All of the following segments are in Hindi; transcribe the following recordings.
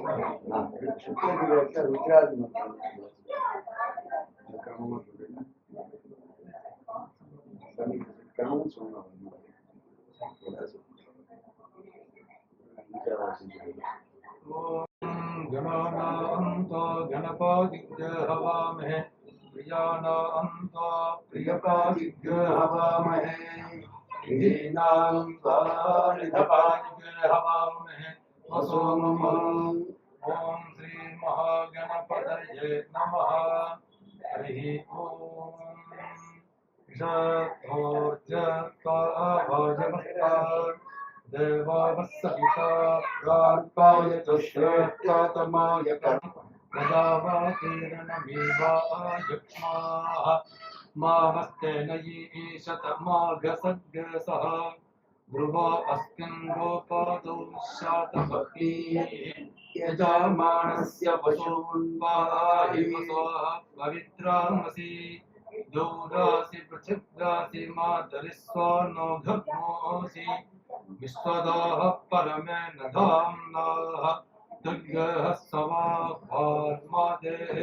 शुक्र रुद्रादि क्रम सुनना गणानान्तो गणपतिभ्यो हवामहे प्रियाणान्तो प्रियपादिभ्यो हवामहे प्रियेणां स्वानिधपादिभ्यो हवामहे वसोमः। ओम श्री महागणपतये नमः। हरि ओम षट्भोजत्वाभोजमस्तात् देवावस्सविता प्रार्पाय च श्रेष्ठतमाय कर्म प्रजावातीर्णमेवायुक्ष्माः मामस्तेन ईशतमाघसद्गसः ध्रुवा अस्मिन् गोपादौ शातपत्नीः यजमानस्य पशून्वाहि वसः पवित्रामसि दौरासि पृथिव्यासि मातरिस्वानो घग्नोऽसि विश्वदाः परमेन धाम्नाः दुर्गः समाभार्मादेः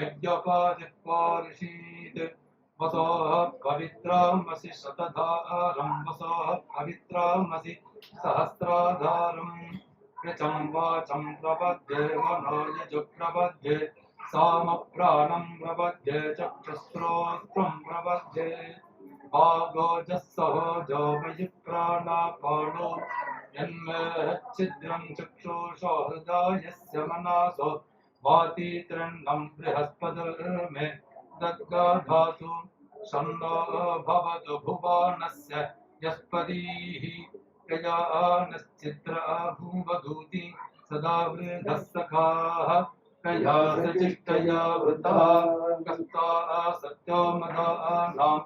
यज्ञपादित्वारिषीत् वसोः पवित्रामसि शतधारं वसोः पवित्रामसि सहस्राधारम् कृचं वाचं प्रपद्ये मनोयजु प्रपद्ये सामप्राणं प्रपद्ये चक्षुस्रोत्रं प्रपद्ये भागोजस्सहोजो मयि प्राणापाणो यन्मे छिद्रं चक्षुषो हृदयस्य मनासो वाति त्रिण्णं बृहस्पतिर्मे दद्गाधातु छन्दो भवतु भुवानस्य यस्पतिः प्रजानश्चित्र भूवधूति सदा वृद्धः सखाः प्रजा सचिष्टया वृता कस्ता सत्यो मदानां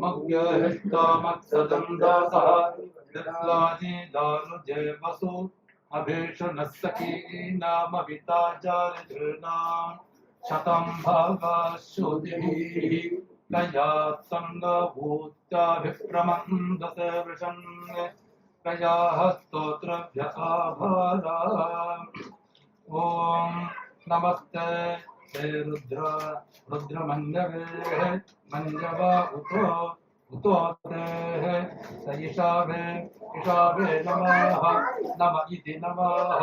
मग्यहिष्टामत्सदं दासः दत्लानि दानुजे वसु अभीषणः सखीनामविता जारितॄणाम् शतं भागाश्रुतिभिः प्रजा सङ्गभूत्याभिप्रमन्दसे वृषन् प्रजाः स्तोत्रभ्य आभारा। ॐ नमस्ते हे रुद्र रुद्रमन्यवे मन्यवा उतो तेः स ईशावे नमः नम इति नमः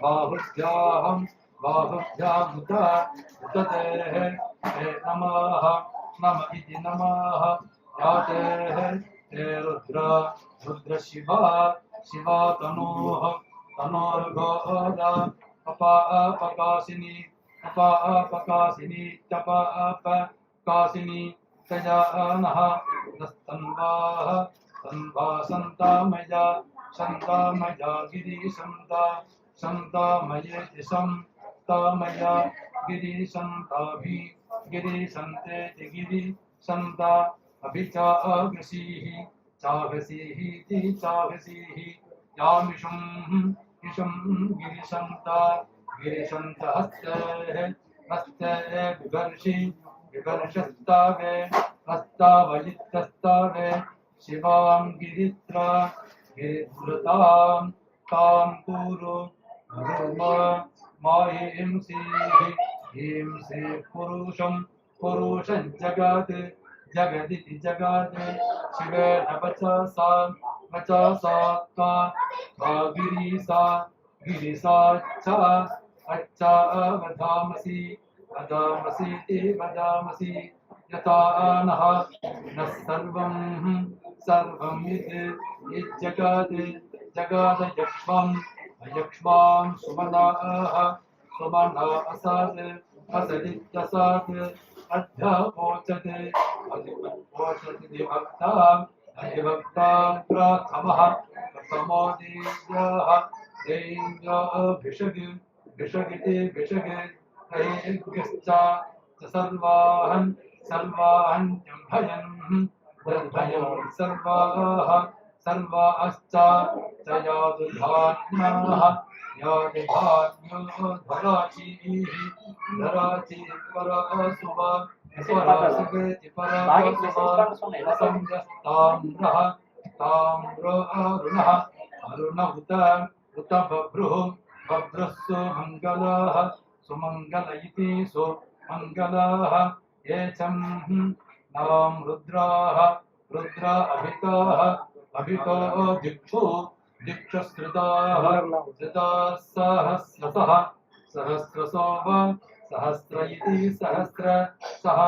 बाहुभ्याहं बाहुभ्यामुत उततेः हे नमः नम इति नमः यातेः हे रुद्र रुद्रशिवा शिवा तनोः तनोर्गोदा अपापकाशिनी तपापकाशिनी प्रजानः दस्तन्वाः तन्वा सन्तामया गिरिशन्ता सन्तामयेति सन्तामया गिरिशन्ताभि गिरिशन्तेति गिरिशन्ता अभिचाघसीः चाघसीहीति चाघसीः यामिषुं इषुं गिरिशन्ता गिरिशन्त हस्ते विभर्षि विभर्षस्तावे हस्तावलितस्तावे शिवां गिरिद्रतां तां कुरु माहिंसीः पुरुषं जगात् जगदिति जगात् शिवेन वचसा त्वा गिरिसा अच्छा वदामसीति वदामसि यथा नः सर्वं यज्जगात् यक्ष्मां सुमना असदित्यसात् अध्यावोचते अधिवक्ता प्रथमः प्रथमो देव्याभिषगिति भिषगिश्च सर्वाहन् जम्भयन् सर्वाश्च च यादुधान्याः यादुधान्यो धराचि परसुवा स्वरासुवेति परसुवा ताम्रो अरुणः उत बभ्रुः बभ्रस्सु मङ्गलाः सुमङ्गल इति सुमङ्गलाः ये चं नाम रुद्राः रुद्रा अभिताः अभितो दिक्षु दिक्षुश्रुताः श्रुताः सहस्रशः सहस्रशो वा सहस्र इति सहस्र सः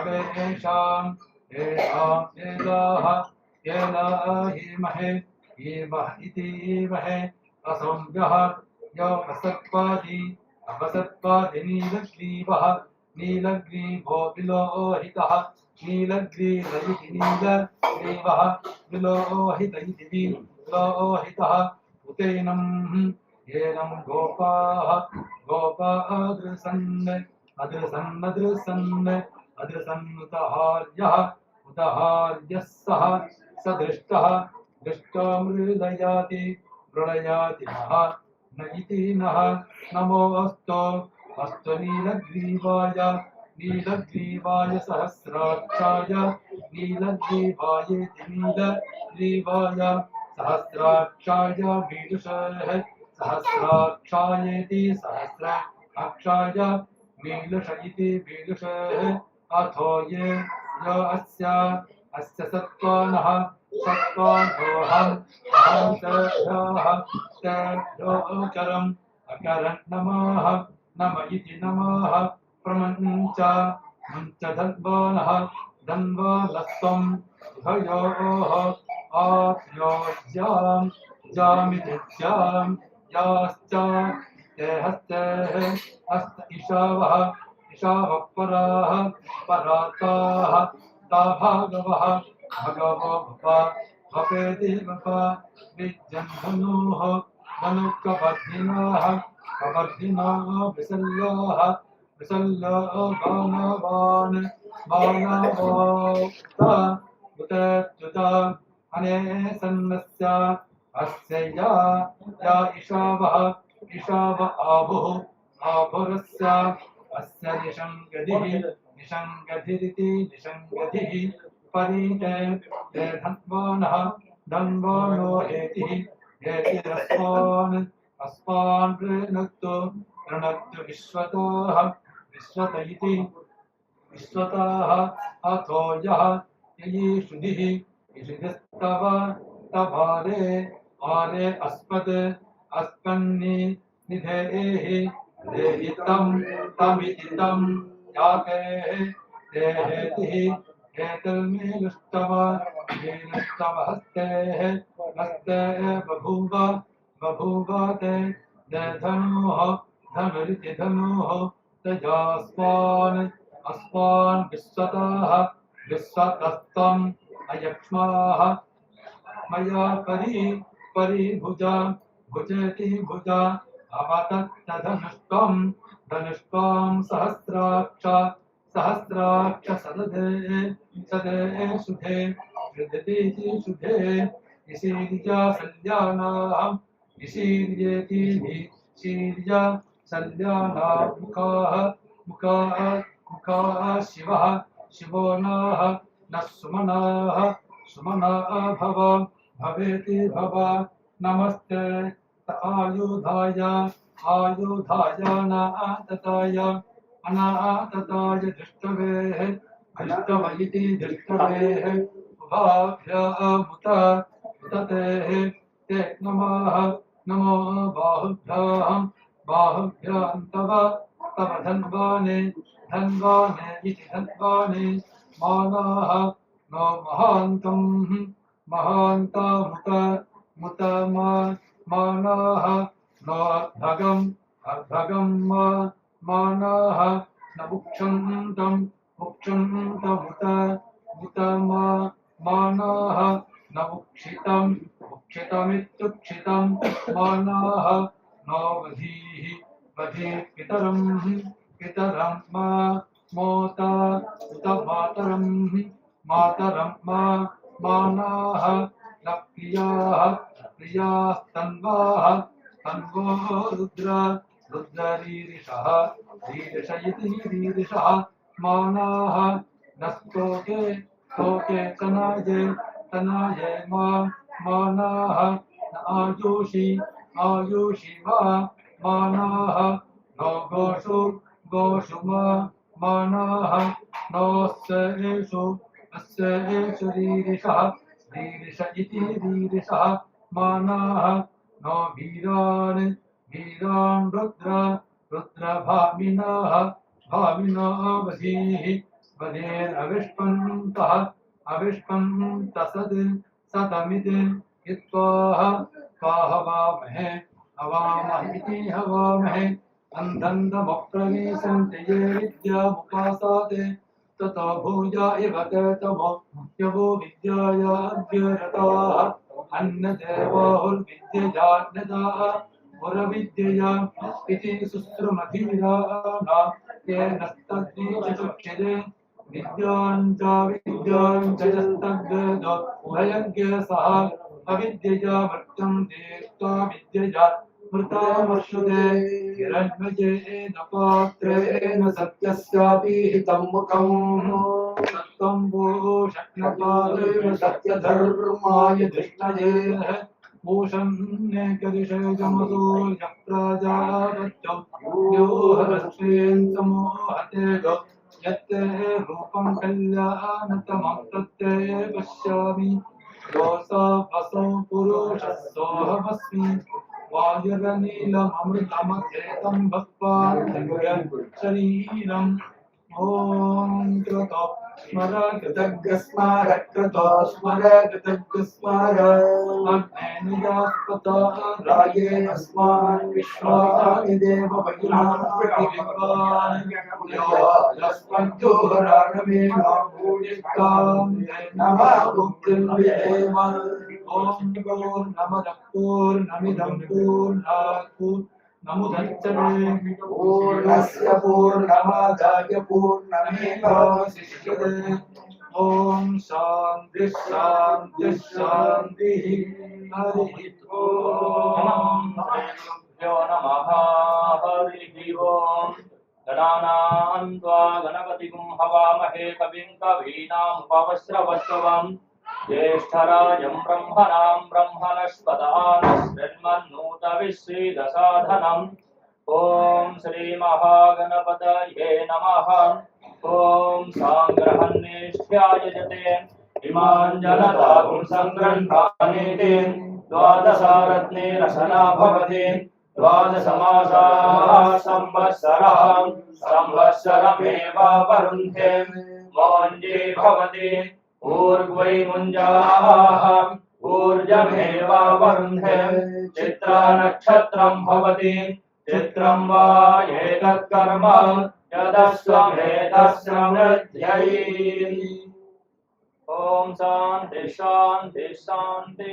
अवेशाम् येषाम् एलाः एला हीमहे हीमः इति हीमहे असंव्यः यो असत्पादि अपसत्पादि नीलग्रीवः नीलग्रीवो विलोहितः नीलग्रीवैति नीलग्रीवः विलोहित इति विलोहितः उतेनम् येनं गोपाः गोपा अदृसन् अदृसन् अदृसन् अदृसन्नुतहार्यः उतहार्यः सः स दृष्टः दृष्टो मृदयाति मृडयाति नः न इति नः नमोऽस्तु अस्तु नीलग्रीवाय नीलग्रीवाय सहस्राक्षाय नीलग्रीवायेति नीलग्रीवाय सहस्राक्षाय मीदुषः सहस्राक्षायेति सहस्राक्षाय मीलुष इति मीलुषः अथो ये य अस्य सत्त्वानः सत्त्वानोऽहम् अहं तेभ्यः अकरन् नमः नम इति नमः प्रमञ्च मुञ्च धन्वानः धन्वानस्त्वं उभयोः आप्योज्यां जामिति ज्यां याश्च ते हस्तेः हस्त इषावः इषावः पराः पराताः ता भागवः भगवो भपेति वप विद्यन्धनुः धनुकवर्धिनाः कवर्धिनाः विसल्लाः विसल्ला बाणवान् बाणवाक्ता उतच्युता अने सन्नस्य अस्य या इषावः इषाव आभुः आभुरस्य अस्य निषङ्गधिः निषङ्गधिरिति निषङ्गधिः परीते ते धन्वानः धन्वानो हेतिः हेतिरस्मान् अस्मान् ऋणक्तु ऋणक्तु विश्वतः विश्वत इति विश्वतः अथो यः ययीषुधिः इषुधिस्तव तवारे आरे अस्मत् अस्मन्नि निधेः देहितं तमिति तं यातेः देहेतिः हेतुर्मेलुष्टव मेलुष्टव हस्तेः हस्ते बभूव बभूव ते धनुः धनुरिति धनुः तजास्मान् अस्मान् विश्वतः विश्वतस्त्वम् अयक्ष्माः मया परिभुजा भुजति भुजा अवतत्तधनुष्कं धनुष्कं सहस्राक्ष सहस्राक्ष सददे सदे सुधे शुद्धति शुद्धे इशीर्या सल्यानाम् इशीर्येति शीर्या सल्याना मुखाः मुखाः मुखाः शिवः शिवो नाः नः सुमनाः सुमनाः भव भवेति भव नमस्ते आयुधाय आयुधाय नातताय अनातताय दृष्टवेः दृष्टव इति दृष्टवेः उभाभ्यामुत उततेः ते नमः नमो बाहुभ्यां बाहुभ्यां तव तव धन्वाने धन्वाने इति धन्वाने मानाः नो महान्तं महान्तामुत मुत मानाः नो अर्धगं मानाः न मुक्षन्तं मुक्षन्तमुत मुत मानाः न मुक्षितं मुक्षितमित्युक्षितं मानाः नो वधीः वधीः पितरं पितरं मोता उत मातरं मातरं मानाः न प्रियाः प्रियास्तन्वाः तन्वो रुद्र रुद्ररीरिषः रीरिष इति रीरिषः मानाः न स्तोके स्तोके तनाये तनाये मानाः न आयुषि आयुषि मानाः नो गोषु गोषु मानाः नोऽस्य एषु अस्य एषु रीरिषः रीरिष इति रीरिषः मानाः नो वीरान् वीरान् रुद्रभामिनः भामिनो वधीः वधेरविष्पन्तः अविष्पन्तसद् सतमिति हित्वाह हवामहे हवामहे इति हवामहे अन्धन्दमप्रवीशन्ति ये विद्यामुपासाते ततो भूया इव ते तमो यवो विद्यायाद्यरताः अन्यदेवाहुर्विद्ययान्यदाः पुरविद्यया इति शुश्रुमधीराः येन तद्वीचिचुक्षिरे विद्यां च यस्तद्वेदो भयज्ञसः अविद्यया मृत्युं देत्वा विद्यया मृतामश्नुते हिरण्मयेन पात्रेण सत्यस्यापि हितं मुखम् सत्त्वं भूषण्यपादेन सत्यधर्माय धृष्टये भूषण्यकरिषयजमसूर्यः प्राजापत्यं योहरश्रेन् समोहते यत्ते रूपं कल्याणतमं तत्ते पश्यामि योऽसौ वसौ पुरुषः सोऽहमस्मि वायुरनीलममृतमचेतं भक्त्वा शरीरम् ॐ कृतो स्मर कृतज्ञस्मार कृतो स्मर कृतज्ञस्मार अग्नेन यास्पता रायेण अस्मान् विश्वानि देव वैनान् यस्मद्योहराणमेन भूयिष्ठां नमः भुक्तिं विदेव ॐ पूर्णमदः पूर्णमिदं पूर्णात् नमुदच्यते पूर्णस्य पूर्णमादाय पूर्णमेवावशिष्यते ॐ शान्ति शान्ति शान्तिः हरिः ॐ श्रीगुरुभ्यो नमः हरिः ॐ गणानां त्वा गणपतिं हवामहे कविं कवीनामुपवस्रवस्वम् ज्येष्ठराजं ब्रह्मणां ब्रह्मणस्पदानशृण्वन्नोतविश्रीदसाधनम् ॐ श्रीमहागणपतये नमः ॐ साङ्ग्रहन्नेष्ठ्याय जते इमाञ्जनदागुं सङ्गृह्णानेते द्वादशारत्ने रसना भवति द्वादशमासाः संवत्सरः संवत्सरमेवावरुन्धे मोञ्जे भवति ऊर्ध्वै मुञ्जाः ऊर्जमेवावरुन्धे चित्रा नक्षत्रं भवति चित्रं वा एतत्कर्म यदस्वमेतस्रमृद्ध्यै ओम शांति शांति शांति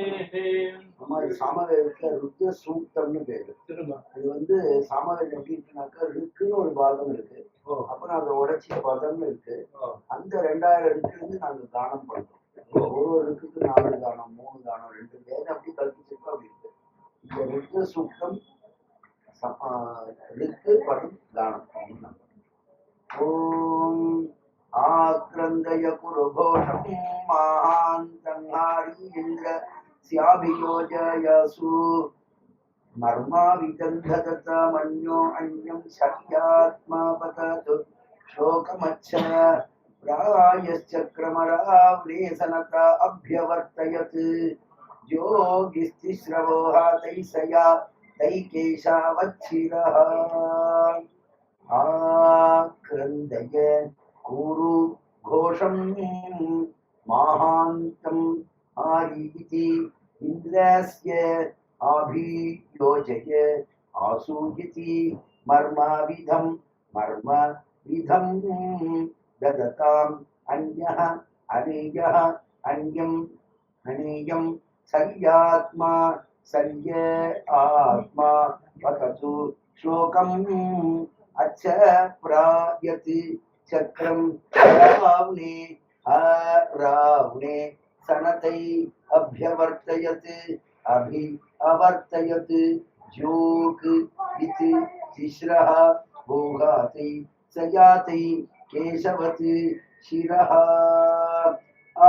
हमारे सामवेदத்துல ருத்ர சூக்தம்னு பேரு. அது வந்து சாமவேதம் எப்படி இருக்குனாக்கா ருக்குன்னு ஒரு பாகம் இருக்கு, அப்புறம் அதை உடைச்சிய பதம்னு இருக்கு. அந்த 2000 ருக்கு நாங்க தானம் பண்றோம். ஒரு ருக்குக்கு 4 தானம் 3 தானம் 2 வேதம் அப்படி கல்பிச்சிருக்கோம். அப்படி இருக்கு. இந்த ருத்ர சூக்தம் ருக்கு பதம் தானம். ஓம் आक्रंदय पुरुघोषं महान्तंहारी इंद्र स्याभियोजयसु मर्मा विदन्धत मन्यो अन्यं शक्यात्मा पततु शोकमच्छ प्रायश्चक्रमरावनेसनता अभ्यवर्तयत् योगिस्तिश्रवो हातैसया तैकेशावच्छिरः आक्रंदय कुरु घोषं महान्तं आरीति इन्द्रस्य अभियोजय आसूयति मर्मविधं ददताम् अन्यः अनेयः अन्यं सल्यात्मा सल्य आत्मा वततु श्लोकम् अच्छ प्रायति चक्रम रावणे सनतै अभ्यवर्तयत् अवर्तयत् जोग इति तिस्रः भोगाति सयाति केशवत् शिरः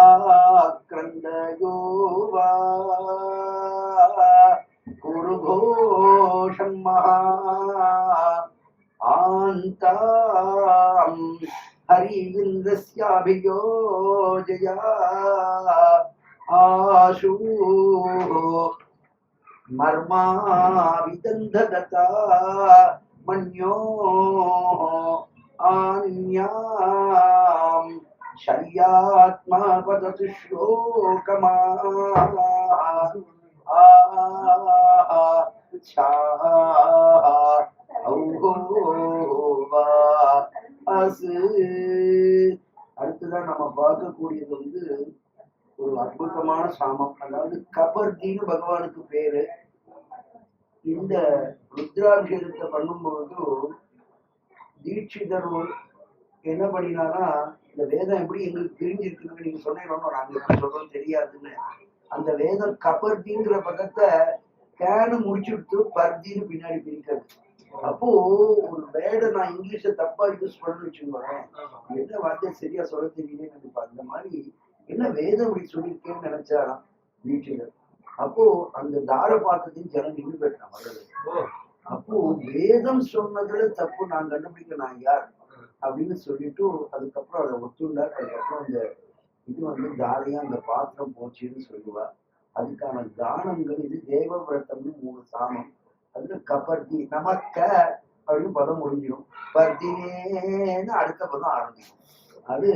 आक्रन्दयो वा कुरुघोषं महा ताम् हरिविन्द्रस्याभियो जया आशु मर्मा विदन्धगता मन्यो आन्याम् शल्यात्मा पततु श्लोकमा அடுத்ததான் நம்ம பார்க்கக்கூடியது வந்து ஒரு அற்புதமான சாமம். அதாவது கபர்தின்னு பகவானுக்கு பேரு. இந்த ருத்ராபிஷேகத்தை பண்ணும்பொழுது தீட்சிதர் என்ன பண்ணினானா, இந்த வேதம் எப்படி எங்களுக்கு பிரிஞ்சிருக்குன்னு நீங்க சொன்னீங்கன்னா நாங்க எப்படி சொல்றோம் தெரியாதுன்னு, அந்த வேதம் கபர்திங்கிற பக்கத்தை கேனு முடிச்சுட்டு பர்தின்னு பின்னாடி பிரிக்கிறது. அப்போ ஒரு வேர்டை நான் இங்கிலீஷை தப்பா யூஸ் பண்ணணும்னு வச்சுக்கோங்களேன், என்ன வார்த்தை சரியா சொல்ல தெரியலன்னு நினைப்பா. அந்த மாதிரி என்ன வேதம் இப்படி சொல்லியிருக்கேன்னு நினைச்சாராம் தீட்சிதர். அப்போ அந்த தார பாத்திரத்தையும் ஜனம் நின்று போயிட்டான் வர்றது. அப்போ வேதம் சொன்னதுல தப்பு நான் கண்டுபிடிக்க நான் யார் அப்படின்னு சொல்லிட்டு அதுக்கப்புறம் அதை ஒத்துண்டார். அதுக்கப்புறம் அந்த இது வந்து தாரையா அந்த பாத்திரம் போச்சுன்னு சொல்லுவா. அதுக்கான தானங்கள் இது தேவவிரதம்னு 3 சாமம். அதுல கபர்தி நமக்க அப்படின்னு பதம் முடிஞ்சிடும், பர்தினேன்னு அடுத்த பதம் ஆரம்பிக்கும். அது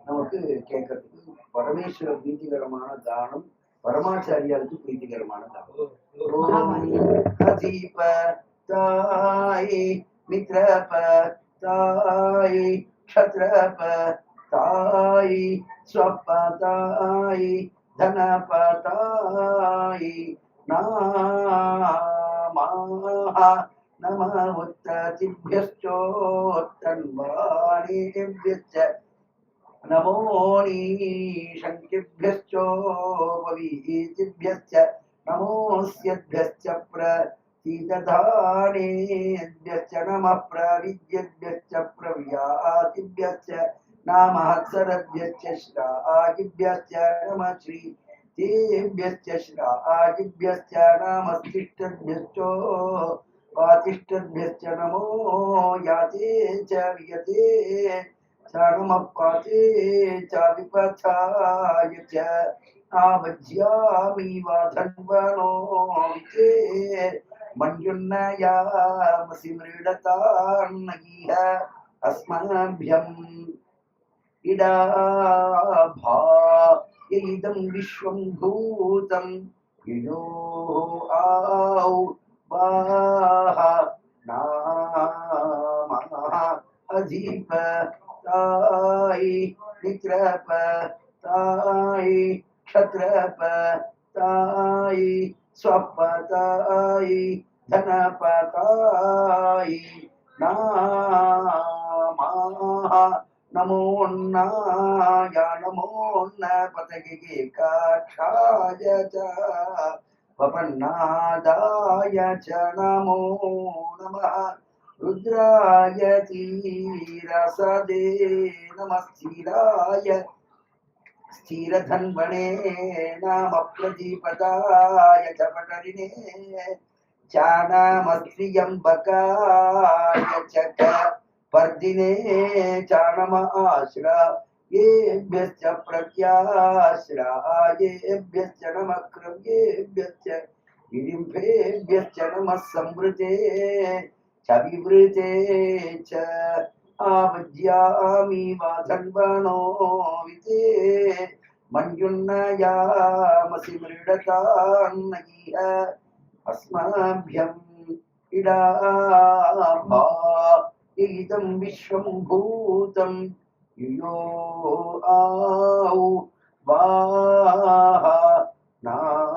நமக்கு கேட்கறதுக்கு பரமேஸ்வர பிரீத்திகரமான தானம், பரமாச்சாரியாருக்கு பிரீத்திகரமான தானம். அதீப தாய் மித்ரப தாய் க்ஷத்ரப தாய் ஸ்வப்ப தாய் தனப தாய் நாமஹ நம உத்ததிभ्यश्चोत्तन्वाणीभ्यश्च नमो नीशङ्किभ्यश्चोपवीतिभ्यश्च नमोऽस्यभ्यश्च प्रतीतधानेभ्यश्च नमः प्रविद्यभ्यश्च प्रव्यातिभ्यश्च नामहत्सरभ्यश्च श्राजिभ्यश्च नमः श्रीतेभ्यश्च श्राजिभ्यश्च नमस्तिष्ठभ्यश्च वातिष्ठभ्यश्च नमो याते च वियते नमः पाते च विपथाय च आवज्यामि वाधन्वनो विते मञ्जुन्नयामसि मृडतान्नगिह अस्मभ्यम् इडाभा इदं विश्वं भूतं यो आौ वाह नामः अधीप ताय मित्रप ताय क्षत्रप ताय स्वप ताय धनप ताय नामः नमोन्नाय नमोन्न पतगे काक्षाय च वपन्नादाय च नमो नमः रुद्राय तीरसदे नमः स्थिराय स्थिरधन्वने नाम प्रदीपदाय च पटरिणे च नमस्त्रियम्बकाय च पर्दिने च नमः आश्रयेभ्यश्च प्रत्याश्रयेभ्यश्च नमः क्रव्येभ्यश्च विरिम्भेभ्यश्च नमः संवृते च विवृते च आवज्यामि वाधन्वनो विते मञ्जुन्नयामसि मृडतान्नगिह अस्मभ्यम् इडाभा इदं विश्वं भूतं यो आौ वाह नामः